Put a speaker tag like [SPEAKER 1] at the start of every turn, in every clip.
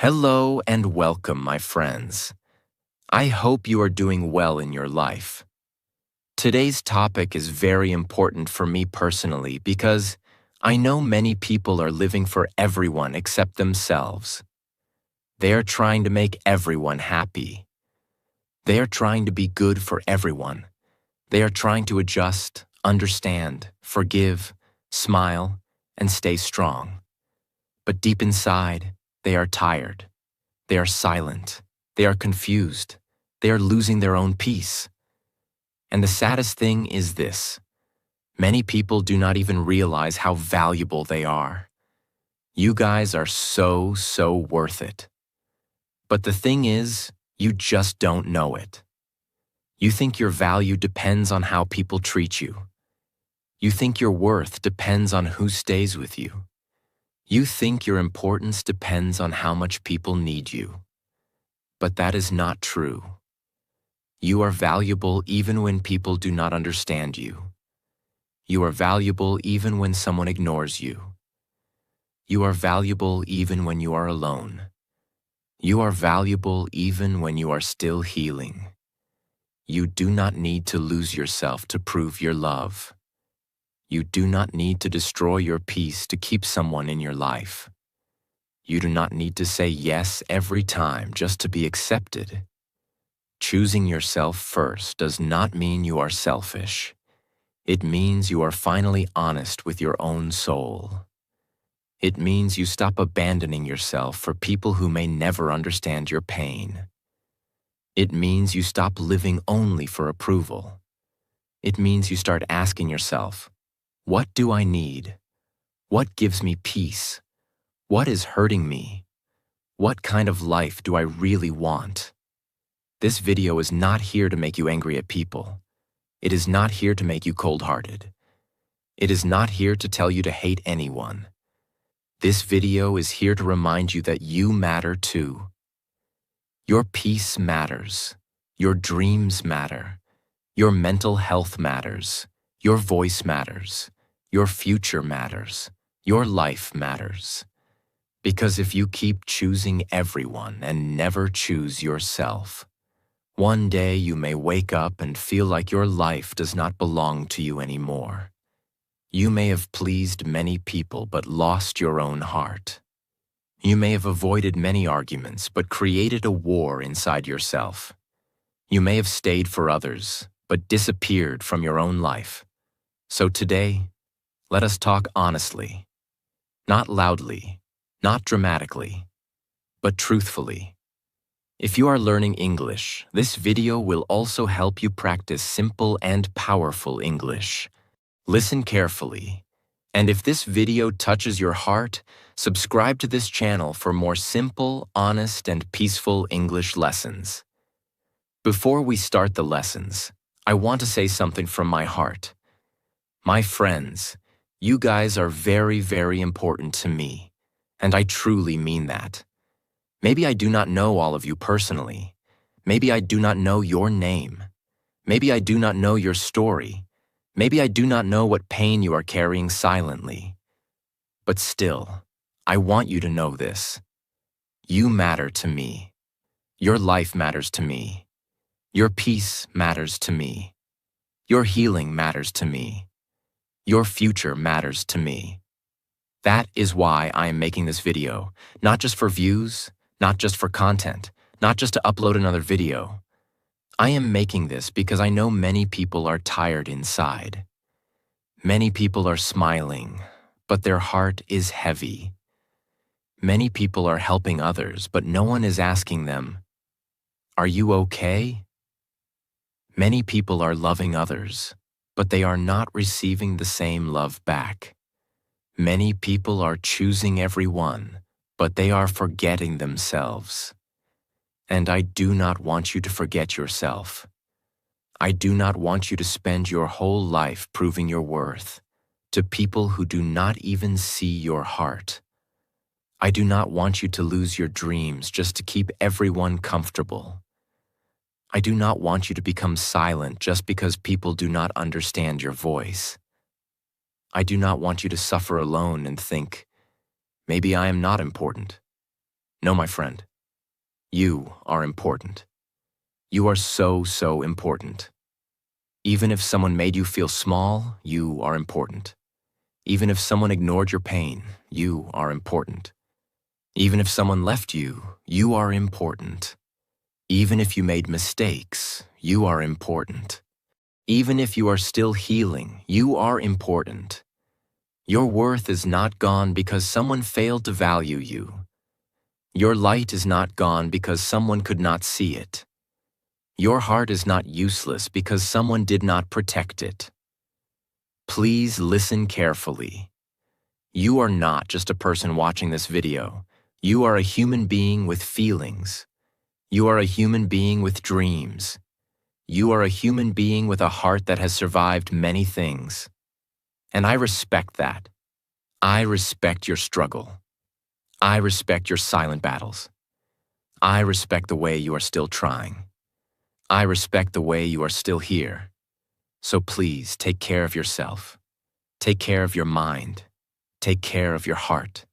[SPEAKER 1] Hello and welcome, my friends. I hope you are doing well in your life. Today's topic is very important for me personally because I know many people are living for everyone except themselves. They are trying to make everyone happy. They are trying to be good for everyone. They are trying to adjust, understand, forgive, smile, and stay strong. But deep inside, they are tired. They are silent. They are confused. They are losing their own peace. And the saddest thing is this: many people do not even realize how valuable they are. You guys are so worth it. But the thing is, you just don't know it. You think your value depends on how people treat you. You think your worth depends on who stays with you. You think your importance depends on how much people need you. But that is not true. You are valuable even when people do not understand you. You are valuable even when someone ignores you. You are valuable even when you are alone. You are valuable even when you are still healing. You do not need to lose yourself to prove your love. You do not need to destroy your peace to keep someone in your life. You do not need to say yes every time just to be accepted. Choosing yourself first does not mean you are selfish. It means you are finally honest with your own soul. It means you stop abandoning yourself for people who may never understand your pain. It means you stop living only for approval. It means you start asking yourself, what do I need? What gives me peace? What is hurting me? What kind of life do I really want? This video is not here to make you angry at people. It is not here to make you cold-hearted. It is not here to tell you to hate anyone. This video is here to remind you that you matter too. Your peace matters. Your dreams matter. Your mental health matters. Your voice matters. Your future matters. Your life matters. Because if you keep choosing everyone and never choose yourself, one day you may wake up and feel like your life does not belong to you anymore. You may have pleased many people but lost your own heart. You may have avoided many arguments but created a war inside yourself. You may have stayed for others but disappeared from your own life. So today, let us talk honestly. Not loudly, not dramatically, but truthfully. If you are learning English, this video will also help you practice simple and powerful English. Listen carefully, and if this video touches your heart, subscribe to this channel for more simple, honest, and peaceful English lessons. Before we start the lessons, I want to say something from my heart. My friends, you guys are very important to me, and I truly mean that. Maybe I do not know all of you personally. Maybe I do not know your name. Maybe I do not know your story. Maybe I do not know what pain you are carrying silently. But still, I want you to know this. You matter to me. Your life matters to me. Your peace matters to me. Your healing matters to me. Your future matters to me. That is why I am making this video, not just for views, not just for content, not just to upload another video. I am making this because I know many people are tired inside. Many people are smiling, but their heart is heavy. Many people are helping others, but no one is asking them, "Are you okay?" Many people are loving others, but they are not receiving the same love back. Many people are choosing everyone, but they are forgetting themselves. And I do not want you to forget yourself. I do not want you to spend your whole life proving your worth to people who do not even see your heart. I do not want you to lose your dreams just to keep everyone comfortable. I do not want you to become silent just because people do not understand your voice. I do not want you to suffer alone and think, maybe I am not important. No, my friend, you are important. You are so, so important. Even if someone made you feel small, you are important. Even if someone ignored your pain, you are important. Even if someone left you, you are important. Even if you made mistakes, you are important. Even if you are still healing, you are important. Your worth is not gone because someone failed to value you. Your light is not gone because someone could not see it. Your heart is not useless because someone did not protect it. Please listen carefully. You are not just a person watching this video. You are a human being with feelings. You are a human being with dreams. You are a human being with a heart that has survived many things. And I respect that. I respect your struggle. I respect your silent battles. I respect the way you are still trying. I respect the way you are still here. So please take care of yourself. Take care of your mind. Take care of your heart.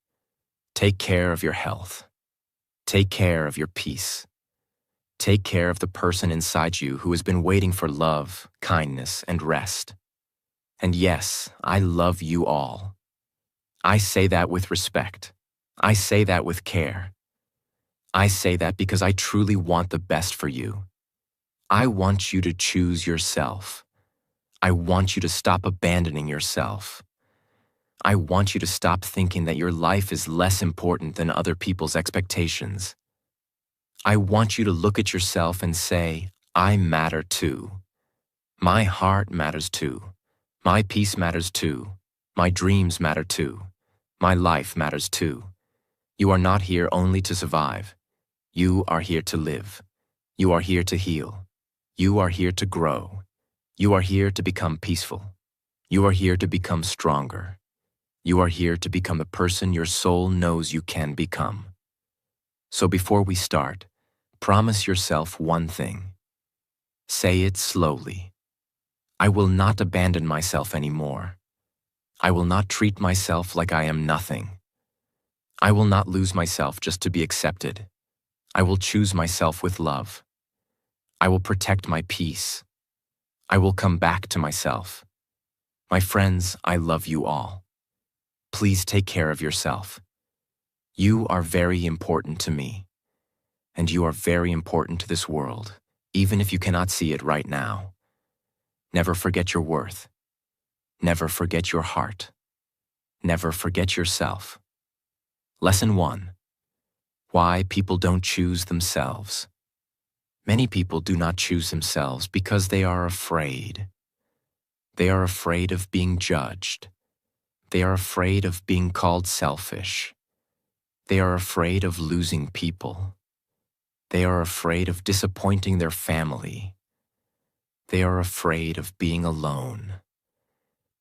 [SPEAKER 1] Take care of your health. Take care of your peace. Take care of the person inside you who has been waiting for love, kindness, and rest. And yes, I love you all. I say that with respect. I say that with care. I say that because I truly want the best for you. I want you to choose yourself. I want you to stop abandoning yourself. I want you to stop thinking that your life is less important than other people's expectations. I want you to look at yourself and say, I matter too. My heart matters too. My peace matters too. My dreams matter too. My life matters too. You are not here only to survive. You are here to live. You are here to heal. You are here to grow. You are here to become peaceful. You are here to become stronger. You are here to become the person your soul knows you can become. So before we start, promise yourself one thing. Say it slowly. I will not abandon myself anymore. I will not treat myself like I am nothing. I will not lose myself just to be accepted. I will choose myself with love. I will protect my peace. I will come back to myself. My friends, I love you all. Please take care of yourself. You are very important to me, and you are very important to this world, even if you cannot see it right now. Never forget your worth. Never forget your heart. Never forget yourself. Lesson 1. Why people don't choose themselves. Many people do not choose themselves because they are afraid. They are afraid of being judged. They are afraid of being called selfish. They are afraid of losing people. They are afraid of disappointing their family. They are afraid of being alone.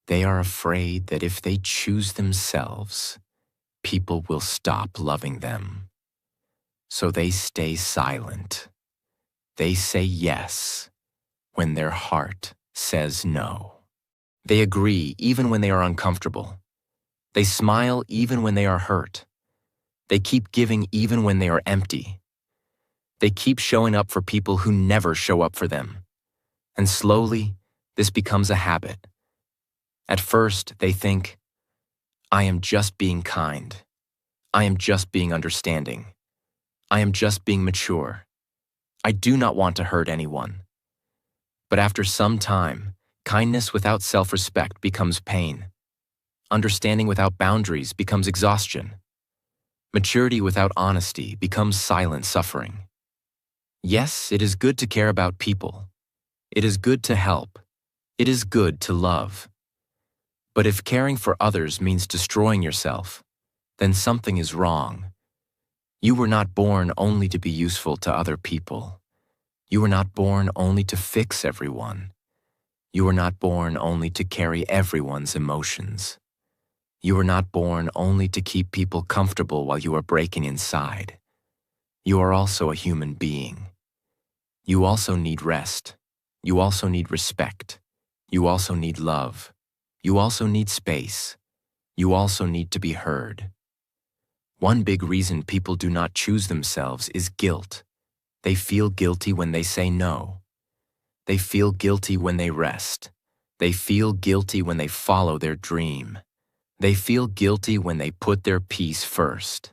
[SPEAKER 1] They are afraid that if they choose themselves, people will stop loving them. So they stay silent. They say yes when their heart says no. They agree even when they are uncomfortable. They smile even when they are hurt. They keep giving even when they are empty. They keep showing up for people who never show up for them. And slowly, this becomes a habit. At first, they think, I am just being kind. I am just being understanding. I am just being mature. I do not want to hurt anyone. But after some time, kindness without self-respect becomes pain. Understanding without boundaries becomes exhaustion. Maturity without honesty becomes silent suffering. Yes, it is good to care about people. It is good to help. It is good to love. But if caring for others means destroying yourself, then something is wrong. You were not born only to be useful to other people. You were not born only to fix everyone. You were not born only to carry everyone's emotions. You were not born only to keep people comfortable while you are breaking inside. You are also a human being. You also need rest. You also need respect. You also need love. You also need space. You also need to be heard. One big reason people do not choose themselves is guilt. They feel guilty when they say no. They feel guilty when they rest. They feel guilty when they follow their dream. They feel guilty when they put their peace first.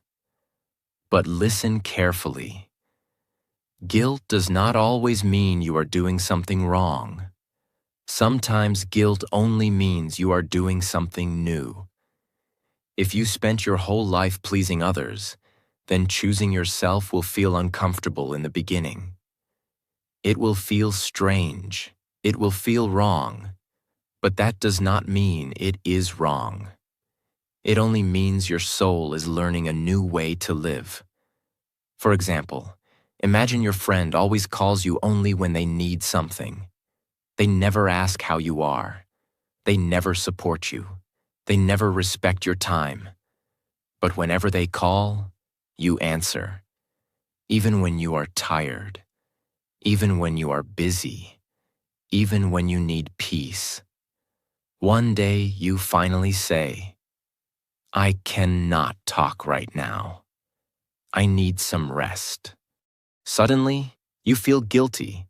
[SPEAKER 1] But listen carefully. Guilt does not always mean you are doing something wrong. Sometimes guilt only means you are doing something new. If you spent your whole life pleasing others, then choosing yourself will feel uncomfortable in the beginning. It will feel strange. It will feel wrong. But that does not mean it is wrong. It only means your soul is learning a new way to live. For example, imagine your friend always calls you only when they need something. They never ask how you are. They never support you. They never respect your time. But whenever they call, you answer. Even when you are tired. Even when you are busy. Even when you need peace. One day you finally say, "I cannot talk right now. I need some rest." Suddenly, you feel guilty.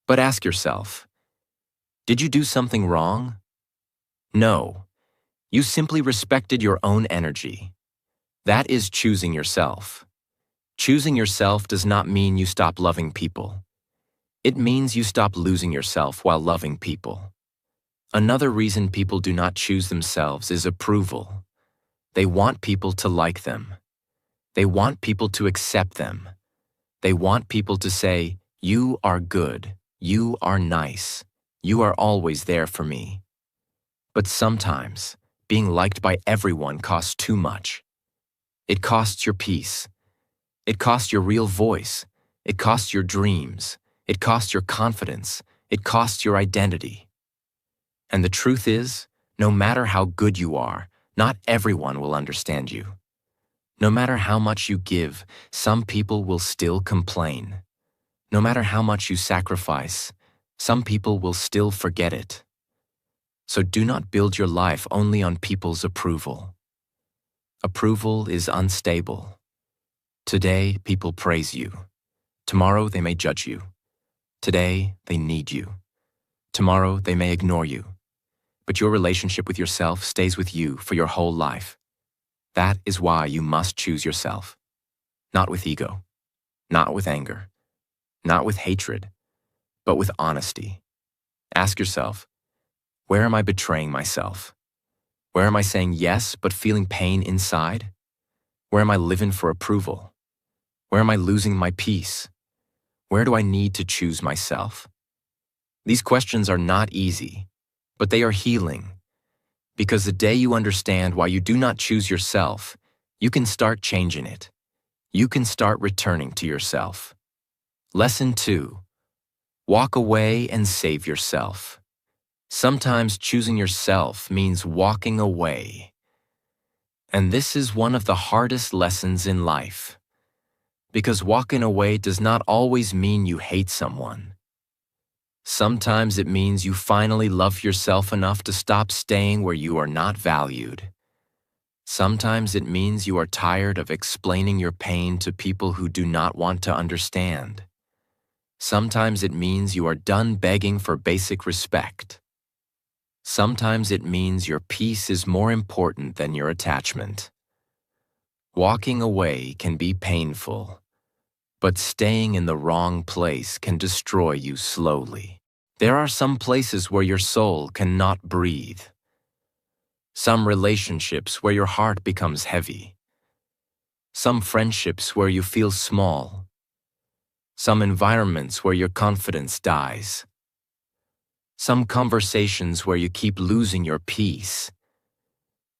[SPEAKER 1] But ask yourself, did you do something wrong? No. You simply respected your own energy. That is choosing yourself. Choosing yourself does not mean you stop loving people. It means you stop losing yourself while loving people. Another reason people do not choose themselves is approval. They want people to like them. They want people to accept them. They want people to say, "You are good. You are nice. You are always there for me." But sometimes, being liked by everyone costs too much. It costs your peace. It costs your real voice. It costs your dreams. It costs your confidence. It costs your identity. And the truth is, no matter how good you are, not everyone will understand you. No matter how much you give, some people will still complain. No matter how much you sacrifice, some people will still forget it. So do not build your life only on people's approval. Approval is unstable. Today, people praise you. Tomorrow, they may judge you. Today, they need you. Tomorrow, they may ignore you. But your relationship with yourself stays with you for your whole life. That is why you must choose yourself. Not with ego, not with anger, not with hatred, but with honesty. Ask yourself, where am I betraying myself? Where am I saying yes but feeling pain inside? Where am I living for approval? Where am I losing my peace? Where do I need to choose myself? These questions are not easy, but they are healing. Because the day you understand why you do not choose yourself, you can start changing it. You can start returning to yourself. Lesson 2. Walk away and save yourself. Sometimes choosing yourself means walking away. And this is one of the hardest lessons in life. Because walking away does not always mean you hate someone. Sometimes it means you finally love yourself enough to stop staying where you are not valued. Sometimes it means you are tired of explaining your pain to people who do not want to understand. Sometimes it means you are done begging for basic respect. Sometimes it means your peace is more important than your attachment. Walking away can be painful, but staying in the wrong place can destroy you slowly. There are some places where your soul cannot breathe. Some relationships where your heart becomes heavy. Some friendships where you feel small. Some environments where your confidence dies. Some conversations where you keep losing your peace.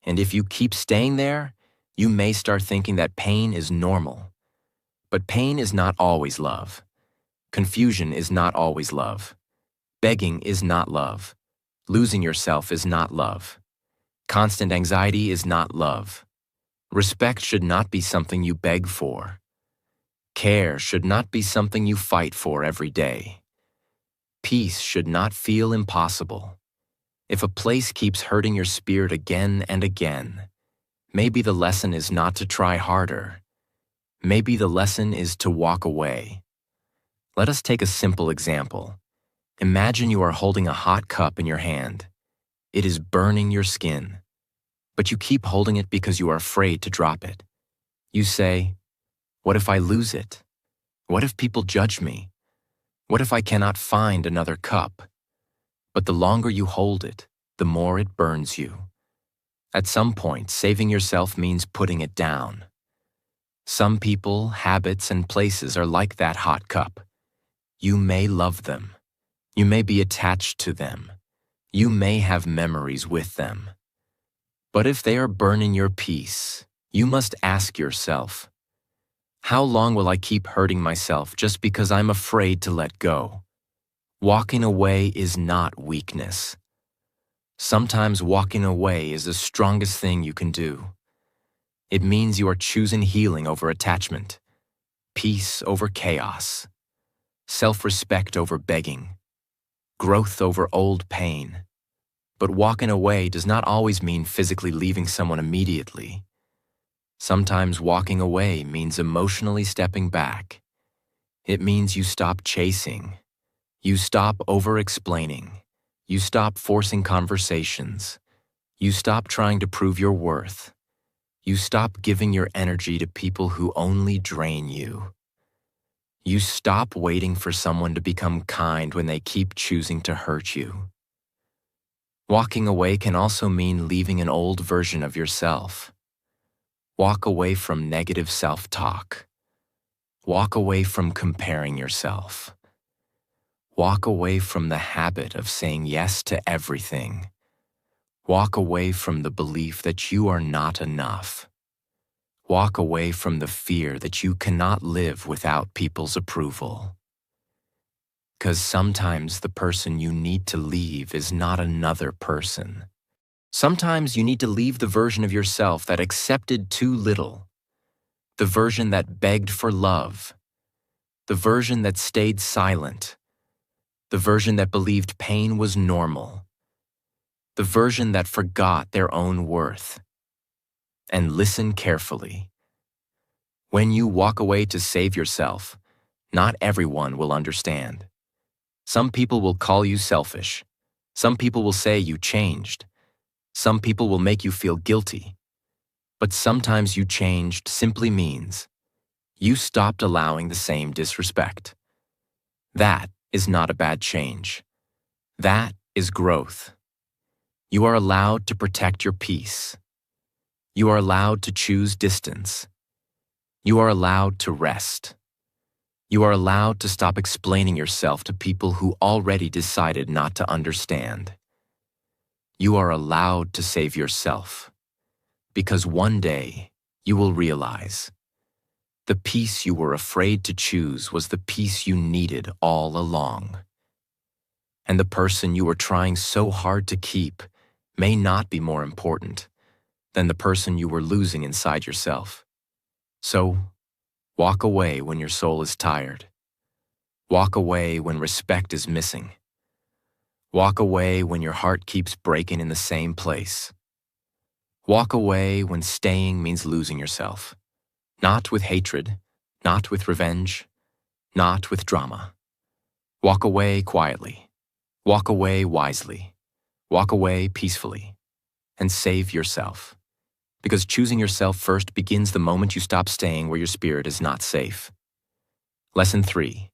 [SPEAKER 1] And if you keep staying there, you may start thinking that pain is normal. But pain is not always love. Confusion is not always love. Begging is not love. Losing yourself is not love. Constant anxiety is not love. Respect should not be something you beg for. Care should not be something you fight for every day. Peace should not feel impossible. If a place keeps hurting your spirit again and again, Maybe the lesson is not to try harder. Maybe the lesson is to walk away. Let us take a simple example. Imagine you are holding a hot cup in your hand. It is burning your skin, but you keep holding it because you are afraid to drop it. You say, "What if I lose it? What if people judge me? What if I cannot find another cup?" But the longer you hold it, the more it burns you. At some point, saving yourself means putting it down. Some people, habits, and places are like that hot cup. You may love them. You may be attached to them. You may have memories with them. But if they are burning your peace, you must ask yourself, how long will I keep hurting myself just because I'm afraid to let go? Walking away is not weakness. Sometimes walking away is the strongest thing you can do. It means you are choosing healing over attachment, peace over chaos, self-respect over begging, growth over old pain. But walking away does not always mean physically leaving someone immediately. Sometimes walking away means emotionally stepping back. It means you stop chasing. You stop over-explaining. You stop forcing conversations. You stop trying to prove your worth. You stop giving your energy to people who only drain you. You stop waiting for someone to become kind when they keep choosing to hurt you. Walking away can also mean leaving an old version of yourself. Walk away from negative self-talk. Walk away from comparing yourself. Walk away from the habit of saying yes to everything. Walk away from the belief that you are not enough. Walk away from the fear that you cannot live without people's approval. Because sometimes the person you need to leave is not another person. Sometimes you need to leave the version of yourself that accepted too little, the version that begged for love, the version that stayed silent, the version that believed pain was normal, the version that forgot their own worth. And listen carefully. When you walk away to save yourself, not everyone will understand. Some people will call you selfish. Some people will say you changed. Some people will make you feel guilty. But sometimes you changed simply means you stopped allowing the same disrespect. That is not a bad change. That is growth. You are allowed to protect your peace. You are allowed to choose distance. You are allowed to rest. You are allowed to stop explaining yourself to people who already decided not to understand. You are allowed to save yourself, because one day you will realize the peace you were afraid to choose was the peace you needed all along. And the person you were trying so hard to keep may not be more important than the person you were losing inside yourself. So, walk away when your soul is tired. Walk away when respect is missing. Walk away when your heart keeps breaking in the same place. Walk away when staying means losing yourself. Not with hatred, not with revenge, not with drama. Walk away quietly. Walk away wisely. Walk away peacefully. And save yourself. Because choosing yourself first begins the moment you stop staying where your spirit is not safe. Lesson 3.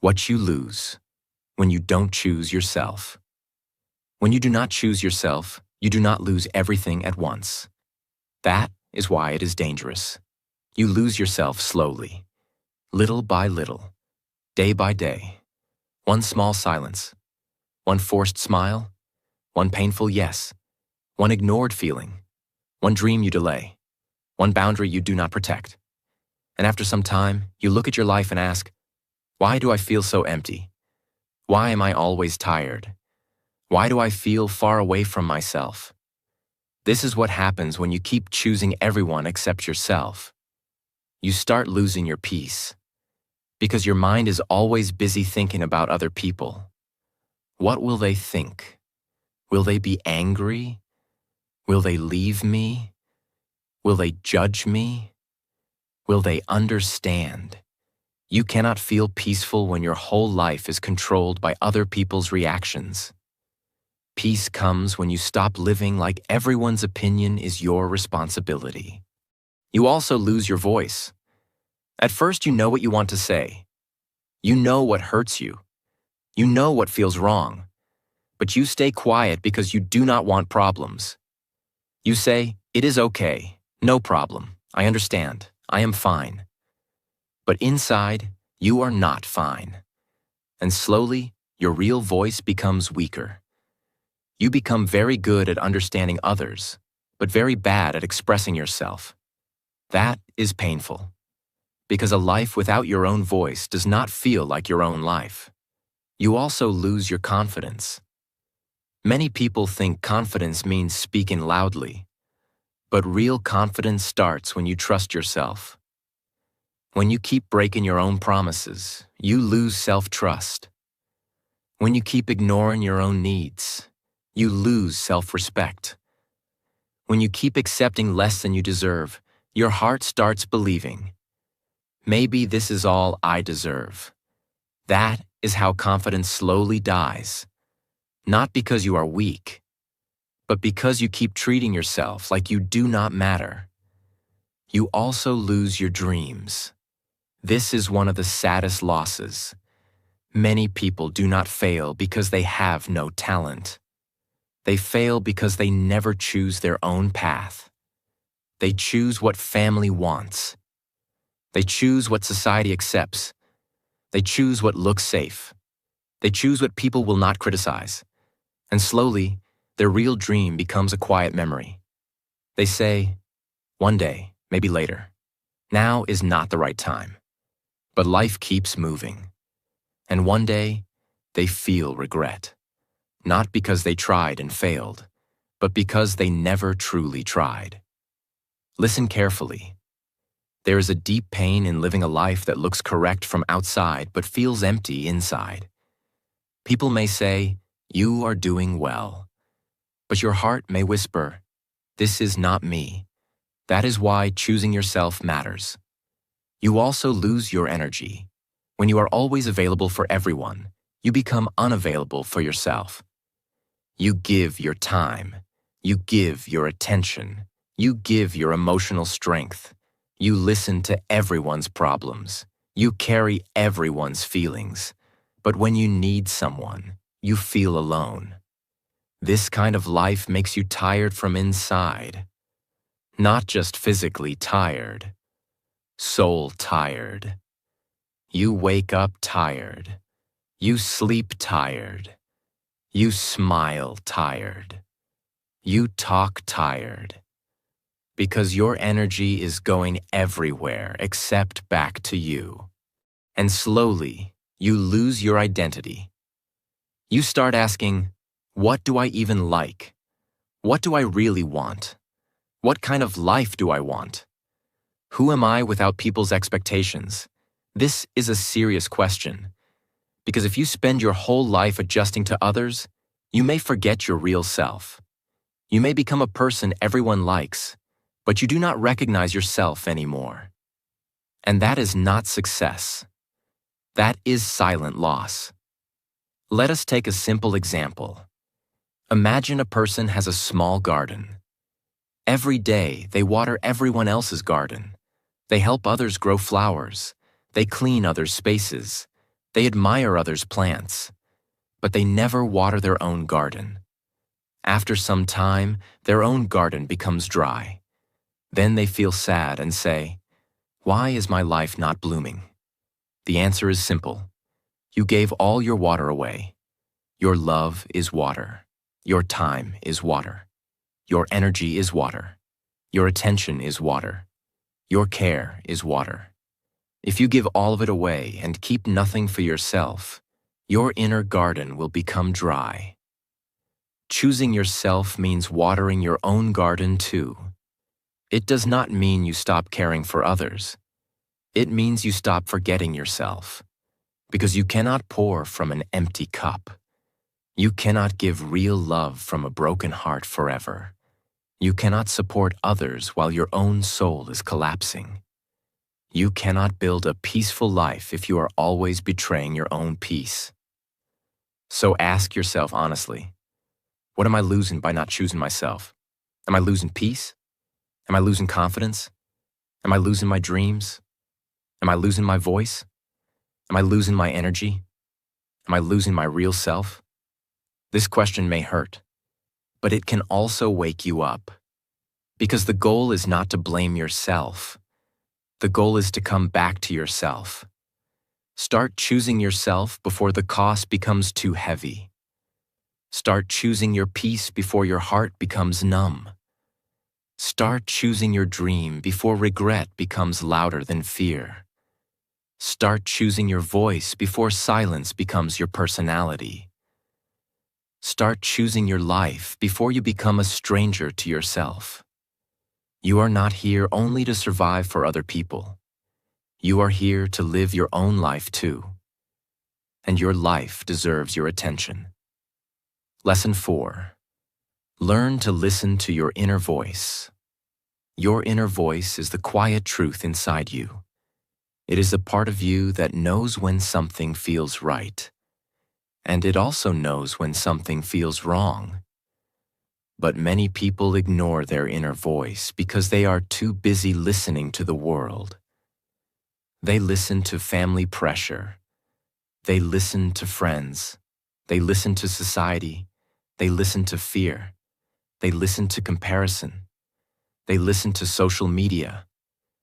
[SPEAKER 1] What you lose when you don't choose yourself. When you do not choose yourself, you do not lose everything at once. That is why it is dangerous. You lose yourself slowly, little by little, day by day. One small silence, one forced smile, one painful yes, one ignored feeling, one dream you delay, one boundary you do not protect. And after some time, you look at your life and ask, why do I feel so empty? Why am I always tired? Why do I feel far away from myself? This is what happens when you keep choosing everyone except yourself. You start losing your peace, because your mind is always busy thinking about other people. What will they think? Will they be angry? Will they leave me? Will they judge me? Will they understand? You cannot feel peaceful when your whole life is controlled by other people's reactions. Peace comes when you stop living like everyone's opinion is your responsibility. You also lose your voice. At first, you know what you want to say. You know what hurts you. You know what feels wrong. But you stay quiet because you do not want problems. You say, "It is okay, no problem, I understand, I am fine." But inside, you are not fine. And slowly, your real voice becomes weaker. You become very good at understanding others, but very bad at expressing yourself. That is painful, because a life without your own voice does not feel like your own life. You also lose your confidence. Many people think confidence means speaking loudly, but real confidence starts when you trust yourself. When you keep breaking your own promises, you lose self-trust. When you keep ignoring your own needs, you lose self-respect. When you keep accepting less than you deserve, your heart starts believing, "Maybe this is all I deserve." That is how confidence slowly dies. Not because you are weak, but because you keep treating yourself like you do not matter. You also lose your dreams. This is one of the saddest losses. Many people do not fail because they have no talent. They fail because they never choose their own path. They choose what family wants. They choose what society accepts. They choose what looks safe. They choose what people will not criticize. And slowly, their real dream becomes a quiet memory. They say, "One day, maybe later. Now is not the right time." But life keeps moving. And one day, they feel regret. Not because they tried and failed, but because they never truly tried. Listen carefully. There is a deep pain in living a life that looks correct from outside but feels empty inside. People may say, "You are doing well." But your heart may whisper, "This is not me." That is why choosing yourself matters. You also lose your energy. When you are always available for everyone, you become unavailable for yourself. You give your time. You give your attention. You give your emotional strength. You listen to everyone's problems. You carry everyone's feelings. But when you need someone, you feel alone. This kind of life makes you tired from inside. Not just physically tired, soul tired. You wake up tired. You sleep tired. You smile tired. You talk tired. Because your energy is going everywhere except back to you. And slowly, you lose your identity. You start asking, "What do I even like? What do I really want? What kind of life do I want? Who am I without people's expectations?" This is a serious question, because if you spend your whole life adjusting to others, you may forget your real self. You may become a person everyone likes, but you do not recognize yourself anymore. And that is not success. That is silent loss. Let us take a simple example. Imagine a person has a small garden. Every day, they water everyone else's garden. They help others grow flowers. They clean others' spaces. They admire others' plants. But they never water their own garden. After some time, their own garden becomes dry. Then they feel sad and say, "Why is my life not blooming?" The answer is simple. You gave all your water away. Your love is water. Your time is water. Your energy is water. Your attention is water. Your care is water. If you give all of it away and keep nothing for yourself, your inner garden will become dry. Choosing yourself means watering your own garden too. It does not mean you stop caring for others. It means you stop forgetting yourself. Because you cannot pour from an empty cup. You cannot give real love from a broken heart forever. You cannot support others while your own soul is collapsing. You cannot build a peaceful life if you are always betraying your own peace. So ask yourself honestly, what am I losing by not choosing myself? Am I losing peace? Am I losing confidence? Am I losing my dreams? Am I losing my voice? Am I losing my energy? Am I losing my real self? This question may hurt, but it can also wake you up. Because the goal is not to blame yourself. The goal is to come back to yourself. Start choosing yourself before the cost becomes too heavy. Start choosing your peace before your heart becomes numb. Start choosing your dream before regret becomes louder than fear. Start choosing your voice before silence becomes your personality. Start choosing your life before you become a stranger to yourself. You are not here only to survive for other people. You are here to live your own life too. And your life deserves your attention. Lesson 4. Learn to listen to your inner voice. Your inner voice is the quiet truth inside you. It is a part of you that knows when something feels right. And it also knows when something feels wrong. But many people ignore their inner voice because they are too busy listening to the world. They listen to family pressure. They listen to friends. They listen to society. They listen to fear. They listen to comparison. They listen to social media.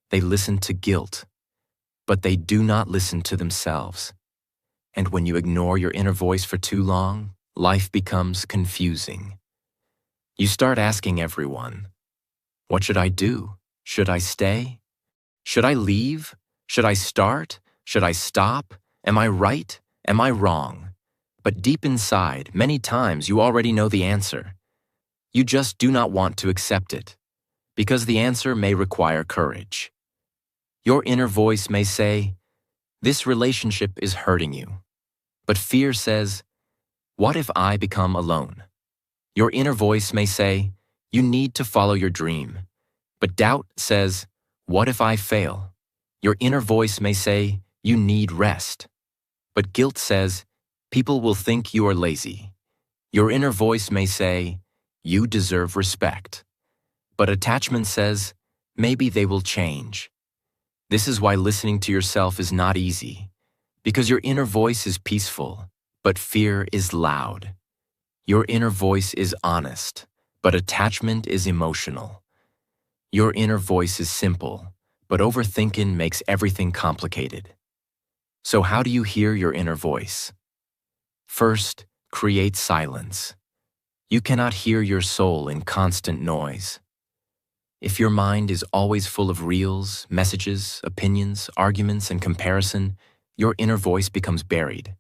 [SPEAKER 1] They listen to guilt. But they do not listen to themselves. And when you ignore your inner voice for too long, life becomes confusing. You start asking everyone, what should I do? Should I stay? Should I leave? Should I start? Should I stop? Am I right? Am I wrong? But deep inside, many times you already know the answer. You just do not want to accept it, because the answer may require courage. Your inner voice may say, this relationship is hurting you. But fear says, what if I become alone? Your inner voice may say, you need to follow your dream. But doubt says, what if I fail? Your inner voice may say, you need rest. But guilt says, people will think you are lazy. Your inner voice may say, you deserve respect. But attachment says, maybe they will change. This is why listening to yourself is not easy, because your inner voice is peaceful, but fear is loud. Your inner voice is honest, but attachment is emotional. Your inner voice is simple, but overthinking makes everything complicated. So how do you hear your inner voice? First, create silence. You cannot hear your soul in constant noise. If your mind is always full of reels, messages, opinions, arguments, and comparison, your inner voice becomes buried.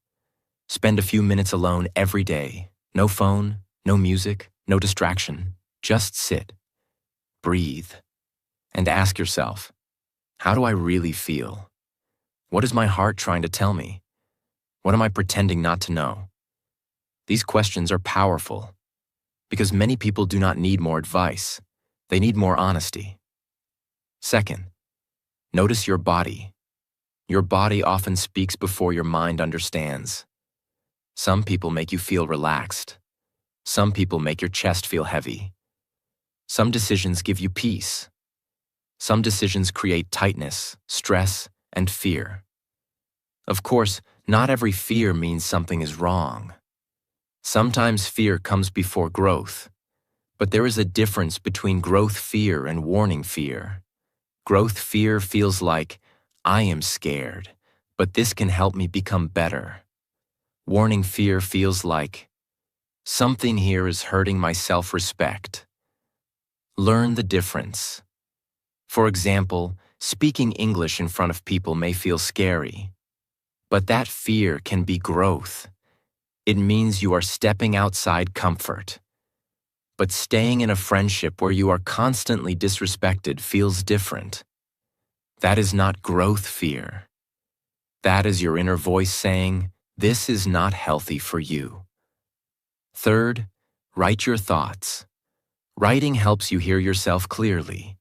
[SPEAKER 1] Spend a few minutes alone every day. No phone, no music, no distraction. Just sit, breathe, and ask yourself, how do I really feel? What is my heart trying to tell me? What am I pretending not to know? These questions are powerful because many people do not need more advice. They need more honesty. Second, notice your body. Your body often speaks before your mind understands. Some people make you feel relaxed. Some people make your chest feel heavy. Some decisions give you peace. Some decisions create tightness, stress, and fear. Of course, not every fear means something is wrong. Sometimes fear comes before growth. But there is a difference between growth fear and warning fear. Growth fear feels like, I am scared, but this can help me become better. Warning fear feels like, something here is hurting my self-respect. Learn the difference. For example, speaking English in front of people may feel scary, but that fear can be growth. It means you are stepping outside comfort. But staying in a friendship where you are constantly disrespected feels different. That is not growth fear. That is your inner voice saying, this is not healthy for you. Third, write your thoughts. Writing helps you hear yourself clearly.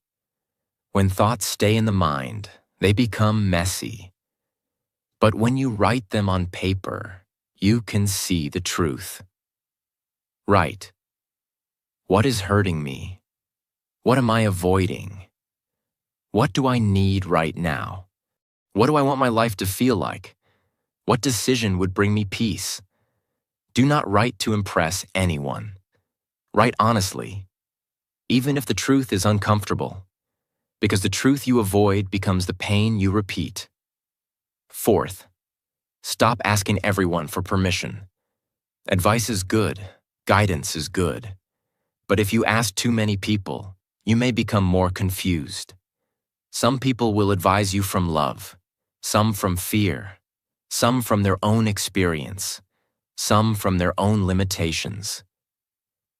[SPEAKER 1] When thoughts stay in the mind, they become messy. But when you write them on paper, you can see the truth. Write. What is hurting me? What am I avoiding? What do I need right now? What do I want my life to feel like? What decision would bring me peace? Do not write to impress anyone. Write honestly, even if the truth is uncomfortable, because the truth you avoid becomes the pain you repeat. Fourth, stop asking everyone for permission. Advice is good, guidance is good, but if you ask too many people, you may become more confused. Some people will advise you from love, some from fear, some from their own experience, some from their own limitations.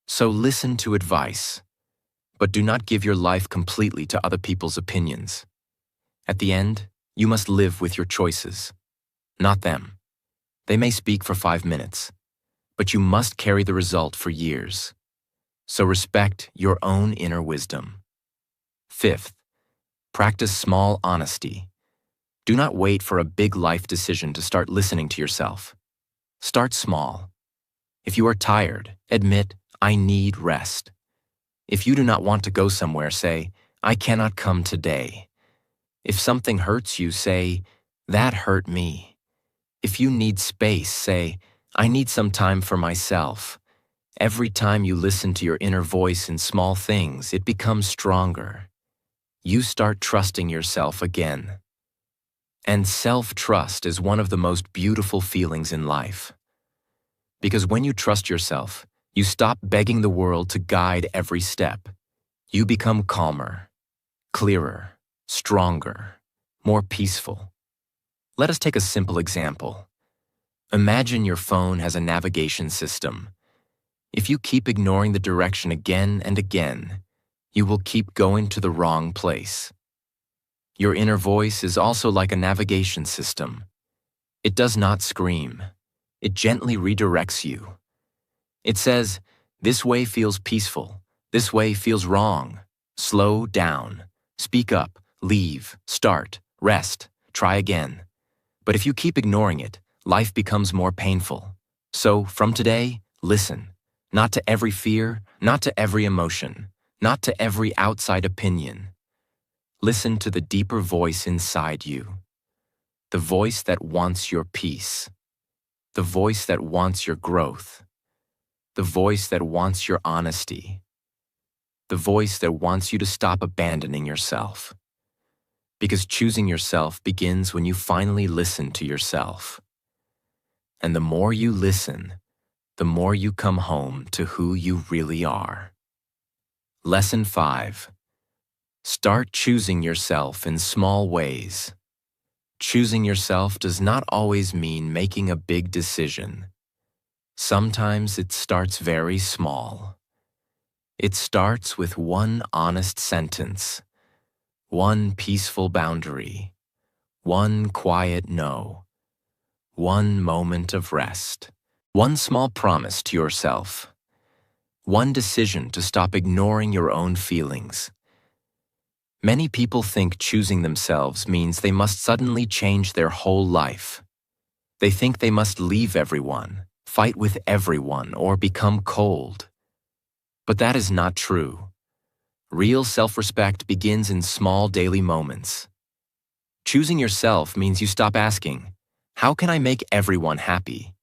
[SPEAKER 1] So listen to advice, but do not give your life completely to other people's opinions. At the end, you must live with your choices, not them. They may speak for 5 minutes, but you must carry the result for years. So respect your own inner wisdom. Fifth, practice small honesty. Do not wait for a big life decision to start listening to yourself. Start small. If you are tired, admit, I need rest. If you do not want to go somewhere, say, I cannot come today. If something hurts you, say, that hurt me. If you need space, say, I need some time for myself. Every time you listen to your inner voice in small things, it becomes stronger. You start trusting yourself again. And self-trust is one of the most beautiful feelings in life. Because when you trust yourself, you stop begging the world to guide every step. You become calmer, clearer, stronger, more peaceful. Let us take a simple example. Imagine your phone has a navigation system. If you keep ignoring the direction again and again, you will keep going to the wrong place. Your inner voice is also like a navigation system. It does not scream. It gently redirects you. It says, this way feels peaceful. This way feels wrong. Slow down. Speak up. Leave. Start. Rest. Try again. But if you keep ignoring it, life becomes more painful. So, from today, listen. Not to every fear, not to every emotion, not to every outside opinion. Listen to the deeper voice inside you. The voice that wants your peace. The voice that wants your growth. The voice that wants your honesty. The voice that wants you to stop abandoning yourself. Because choosing yourself begins when you finally listen to yourself. And the more you listen, the more you come home to who you really are. Lesson 5. Start choosing yourself in small ways. Choosing yourself does not always mean making a big decision. Sometimes it starts very small. It starts with one honest sentence, one peaceful boundary, one quiet no, one moment of rest, one small promise to yourself, one decision to stop ignoring your own feelings. Many people think choosing themselves means they must suddenly change their whole life. They think they must leave everyone, fight with everyone, or become cold. But that is not true. Real self-respect begins in small daily moments. Choosing yourself means you stop asking, how can I make everyone happy?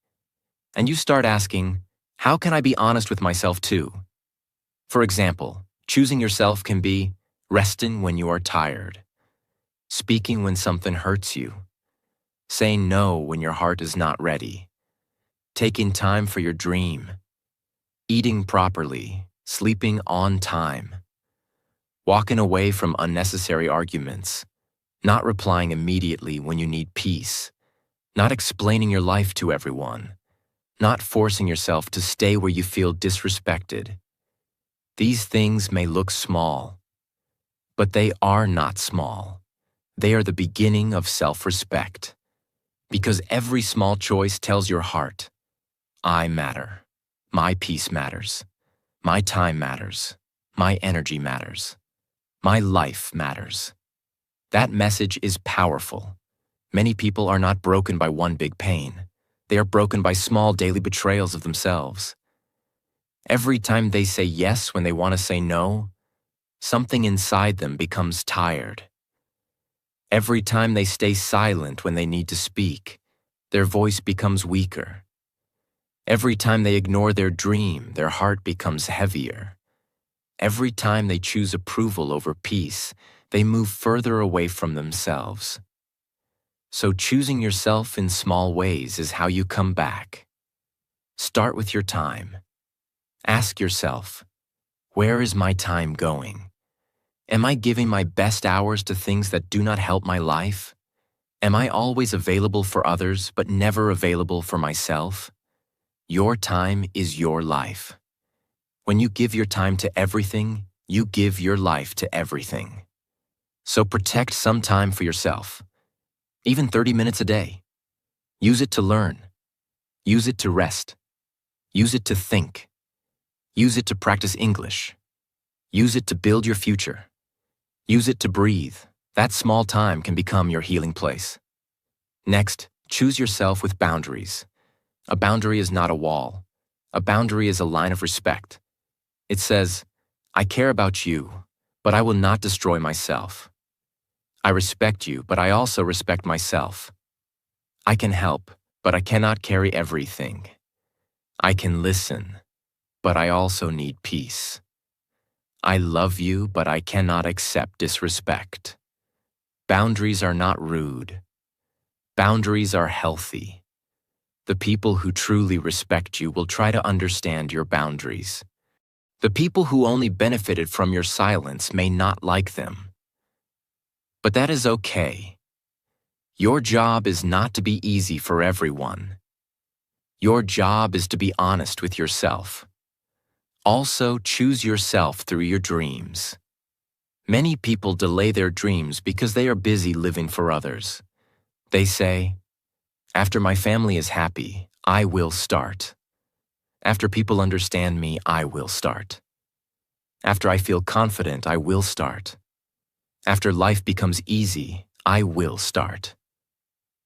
[SPEAKER 1] And you start asking, how can I be honest with myself too? For example, choosing yourself can be resting when you are tired, speaking when something hurts you, saying no when your heart is not ready, taking time for your dream, eating properly, sleeping on time, walking away from unnecessary arguments, not replying immediately when you need peace, not explaining your life to everyone, not forcing yourself to stay where you feel disrespected. These things may look small, but they are not small. They are the beginning of self-respect. Because every small choice tells your heart, I matter. My peace matters. My time matters. My energy matters. My life matters. That message is powerful. Many people are not broken by one big pain. They are broken by small daily betrayals of themselves. Every time they say yes when they want to say no, something inside them becomes tired. Every time they stay silent when they need to speak, their voice becomes weaker. Every time they ignore their dream, their heart becomes heavier. Every time they choose approval over peace, they move further away from themselves. So choosing yourself in small ways is how you come back. Start with your time. Ask yourself, where is my time going? Am I giving my best hours to things that do not help my life? Am I always available for others but never available for myself? Your time is your life. When you give your time to everything, you give your life to everything. So protect some time for yourself, even 30 minutes a day. Use it to learn. Use it to rest. Use it to think. Use it to practice English. Use it to build your future. Use it to breathe. That small time can become your healing place. Next, choose yourself with boundaries. A boundary is not a wall. A boundary is a line of respect. It says, I care about you, but I will not destroy myself. I respect you, but I also respect myself. I can help, but I cannot carry everything. I can listen, but I also need peace. I love you, but I cannot accept disrespect. Boundaries are not rude. Boundaries are healthy. The people who truly respect you will try to understand your boundaries. The people who only benefited from your silence may not like them. But that is okay. Your job is not to be easy for everyone. Your job is to be honest with yourself. Also, choose yourself through your dreams. Many people delay their dreams because they are busy living for others. They say, after my family is happy, I will start. After people understand me, I will start. After I feel confident, I will start. After life becomes easy, I will start.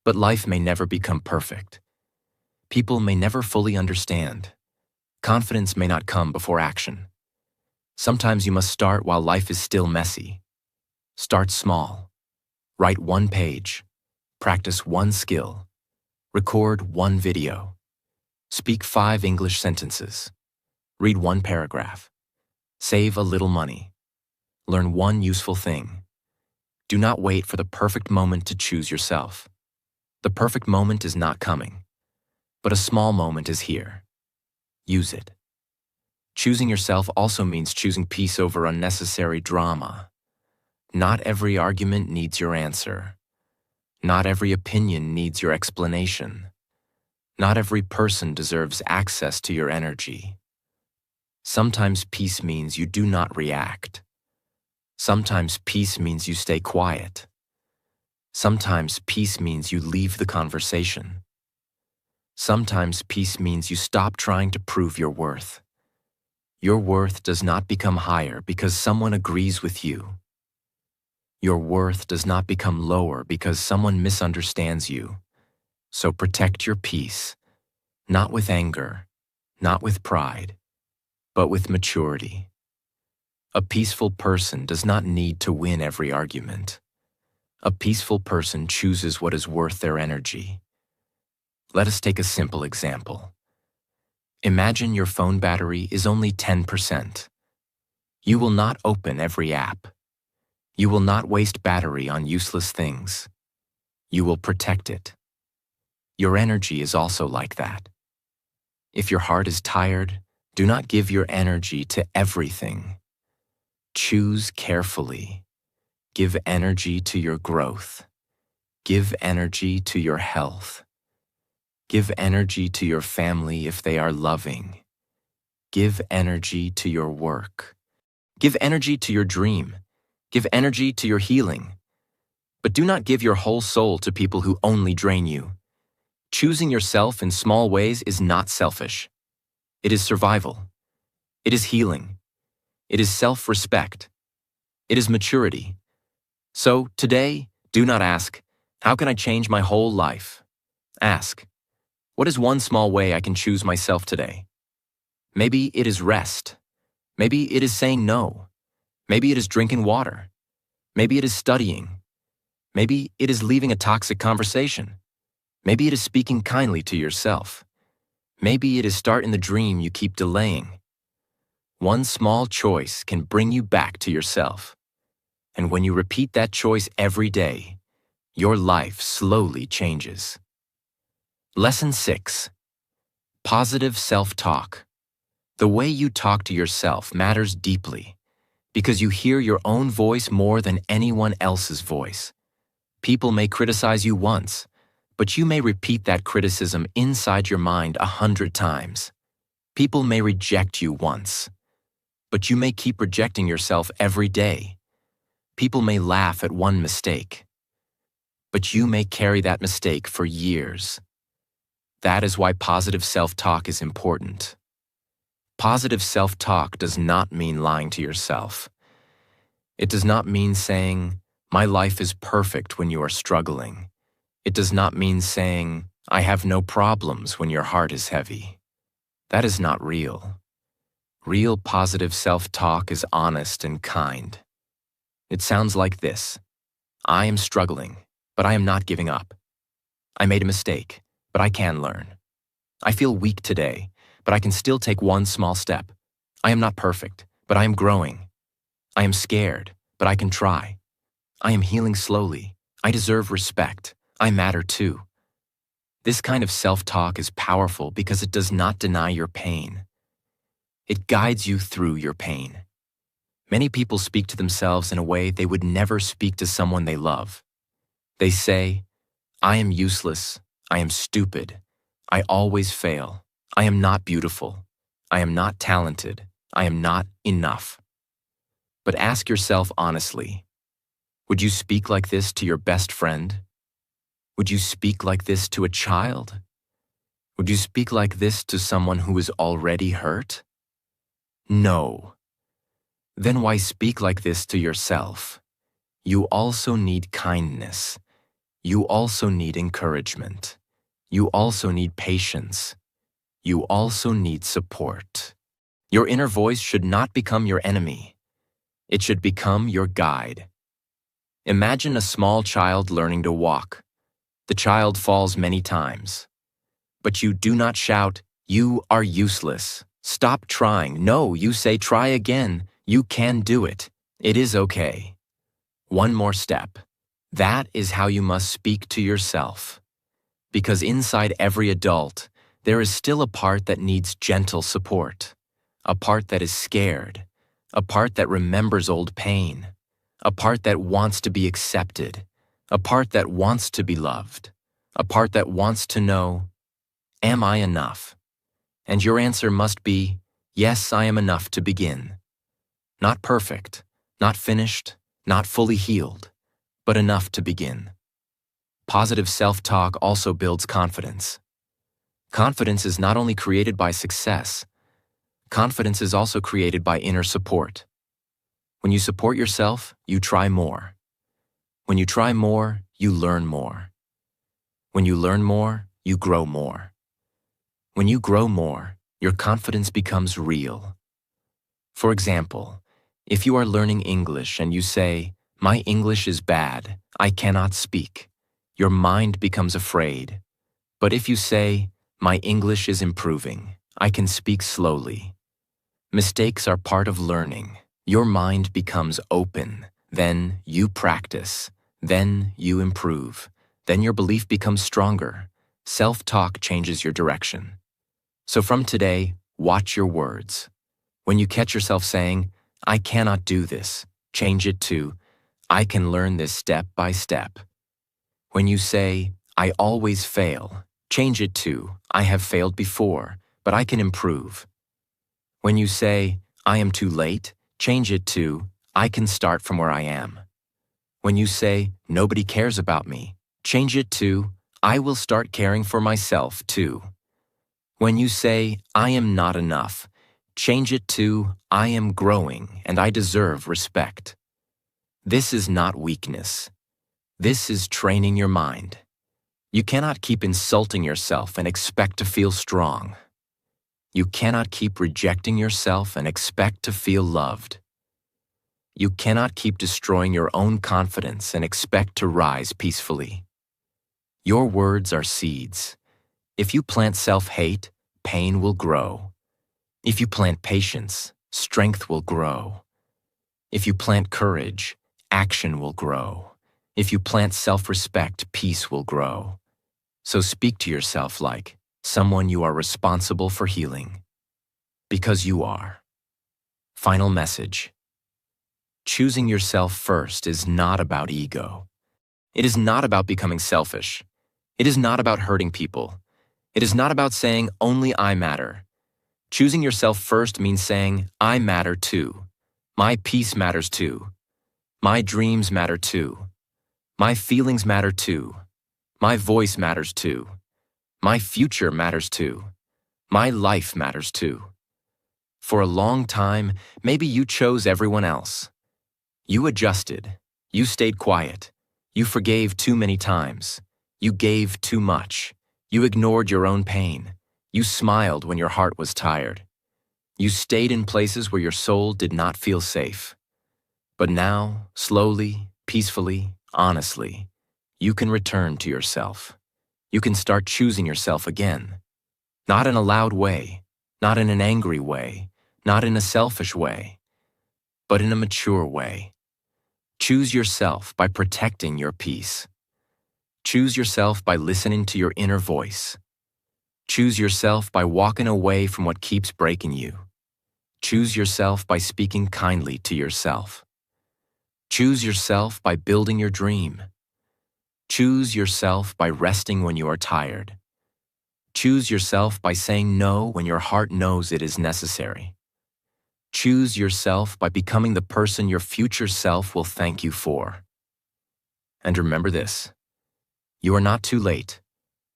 [SPEAKER 1] But life may never become perfect. People may never fully understand. Confidence may not come before action. Sometimes you must start while life is still messy. Start small. Write one page. Practice one skill. Record one video. Speak 5 English sentences. Read one paragraph. Save a little money. Learn one useful thing. Do not wait for the perfect moment to choose yourself. The perfect moment is not coming, but a small moment is here. Use it. Choosing yourself also means choosing peace over unnecessary drama. Not every argument needs your answer. Not every opinion needs your explanation. Not every person deserves access to your energy. Sometimes peace means you do not react. Sometimes peace means you stay quiet. Sometimes peace means you leave the conversation. Sometimes peace means you stop trying to prove your worth. Your worth does not become higher because someone agrees with you. Your worth does not become lower because someone misunderstands you. So protect your peace, not with anger, not with pride, but with maturity. A peaceful person does not need to win every argument. A peaceful person chooses what is worth their energy. Let us take a simple example. Imagine your phone battery is only 10%. You will not open every app. You will not waste battery on useless things. You will protect it. Your energy is also like that. If your heart is tired, do not give your energy to everything. Choose carefully. Give energy to your growth. Give energy to your health. Give energy to your family if they are loving. Give energy to your work. Give energy to your dream. Give energy to your healing. But do not give your whole soul to people who only drain you. Choosing yourself in small ways is not selfish. It is survival. It is healing. It is self-respect. It is maturity. So today, do not ask, how can I change my whole life? Ask, what is one small way I can choose myself today? Maybe it is rest. Maybe it is saying no. Maybe it is drinking water. Maybe it is studying. Maybe it is leaving a toxic conversation. Maybe it is speaking kindly to yourself. Maybe it is starting the dream you keep delaying. One small choice can bring you back to yourself. And when you repeat that choice every day, your life slowly changes. Lesson 6. Positive self-talk. The way you talk to yourself matters deeply because you hear your own voice more than anyone else's voice. People may criticize you once, but you may repeat that criticism inside your mind 100 times. People may reject you once, but you may keep rejecting yourself every day. People may laugh at one mistake, but you may carry that mistake for years. That is why positive self-talk is important. Positive self-talk does not mean lying to yourself. It does not mean saying, "My life is perfect" when you are struggling. It does not mean saying, "I have no problems" when your heart is heavy. That is not real. Real positive self-talk is honest and kind. It sounds like this: I am struggling, but I am not giving up. I made a mistake, but I can learn. I feel weak today, but I can still take one small step. I am not perfect, but I am growing. I am scared, but I can try. I am healing slowly. I deserve respect. I matter too. This kind of self-talk is powerful because it does not deny your pain. It guides you through your pain. Many people speak to themselves in a way they would never speak to someone they love. They say, "I am useless. I am stupid. I always fail. I am not beautiful. I am not talented. I am not enough." But ask yourself honestly, would you speak like this to your best friend? Would you speak like this to a child? Would you speak like this to someone who is already hurt? No. Then why speak like this to yourself? You also need kindness. You also need encouragement. You also need patience. You also need support. Your inner voice should not become your enemy. It should become your guide. Imagine a small child learning to walk. The child falls many times. But you do not shout, "You are useless. Stop trying." No, you say, "Try again. You can do it. It is okay." One more step. That is how you must speak to yourself. Because inside every adult, there is still a part that needs gentle support. A part that is scared. A part that remembers old pain. A part that wants to be accepted. A part that wants to be loved. A part that wants to know, am I enough? And your answer must be, yes, I am enough to begin. Not perfect, not finished, not fully healed, but enough to begin. Positive self-talk also builds confidence. Confidence is not only created by success, confidence is also created by inner support. When you support yourself, you try more. When you try more, you learn more. When you learn more, you grow more. When you grow more, your confidence becomes real. For example, if you are learning English and you say, "My English is bad, I cannot speak," your mind becomes afraid. But if you say, "My English is improving, I can speak slowly," mistakes are part of learning. Your mind becomes open. Then you practice. Then you improve. Then your belief becomes stronger. Self-talk changes your direction. So from today, watch your words. When you catch yourself saying, "I cannot do this," change it to, "I can learn this step by step." When you say, "I always fail," change it to, "I have failed before, but I can improve." When you say, "I am too late," change it to, "I can start from where I am." When you say, "Nobody cares about me," change it to, "I will start caring for myself too." When you say, "I am not enough," Change it to, I am growing and I deserve respect. This is not weakness. This is training your mind. You cannot keep insulting yourself and expect to feel strong. You cannot keep rejecting yourself and expect to feel loved. You cannot keep destroying your own confidence and expect to rise peacefully. Your words are seeds. If you plant self-hate, pain will grow. If you plant patience, strength will grow. If you plant courage, action will grow. If you plant self-respect, peace will grow. So speak to yourself like someone you are responsible for healing. Because you are. Final message. Choosing yourself first is not about ego. It is not about becoming selfish. It is not about hurting people. It is not about saying, only I matter. Choosing yourself first means saying, I matter too. My peace matters too. My dreams matter too. My feelings matter too. My voice matters too. My future matters too. My life matters too. For a long time, maybe you chose everyone else. You adjusted. You stayed quiet. You forgave too many times. You gave too much. You ignored your own pain. You smiled when your heart was tired. You stayed in places where your soul did not feel safe. But now, slowly, peacefully, honestly, you can return to yourself. You can start choosing yourself again. Not in a loud way, not in an angry way, not in a selfish way, but in a mature way. Choose yourself by protecting your peace. Choose yourself by listening to your inner voice. Choose yourself by walking away from what keeps breaking you. Choose yourself by speaking kindly to yourself. Choose yourself by building your dream. Choose yourself by resting when you are tired. Choose yourself by saying no when your heart knows it is necessary. Choose yourself by becoming the person your future self will thank you for. And remember this, you are not too late.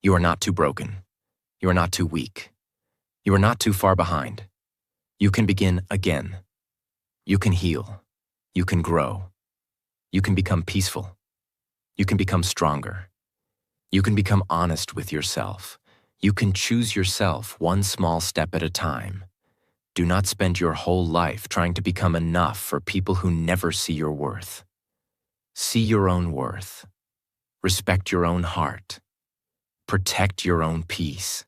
[SPEAKER 1] You are not too broken. You are not too weak. You are not too far behind. You can begin again. You can heal. You can grow. You can become peaceful. You can become stronger. You can become honest with yourself. You can choose yourself one small step at a time. Do not spend your whole life trying to become enough for people who never see your worth. See your own worth. Respect your own heart. Protect your own peace.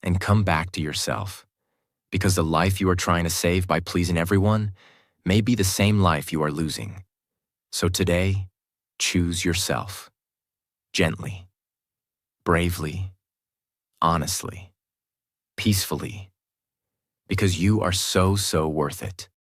[SPEAKER 1] And come back to yourself, because the life you are trying to save by pleasing everyone may be the same life you are losing. So today, choose yourself. Gently, bravely, honestly, peacefully, because you are so worth it.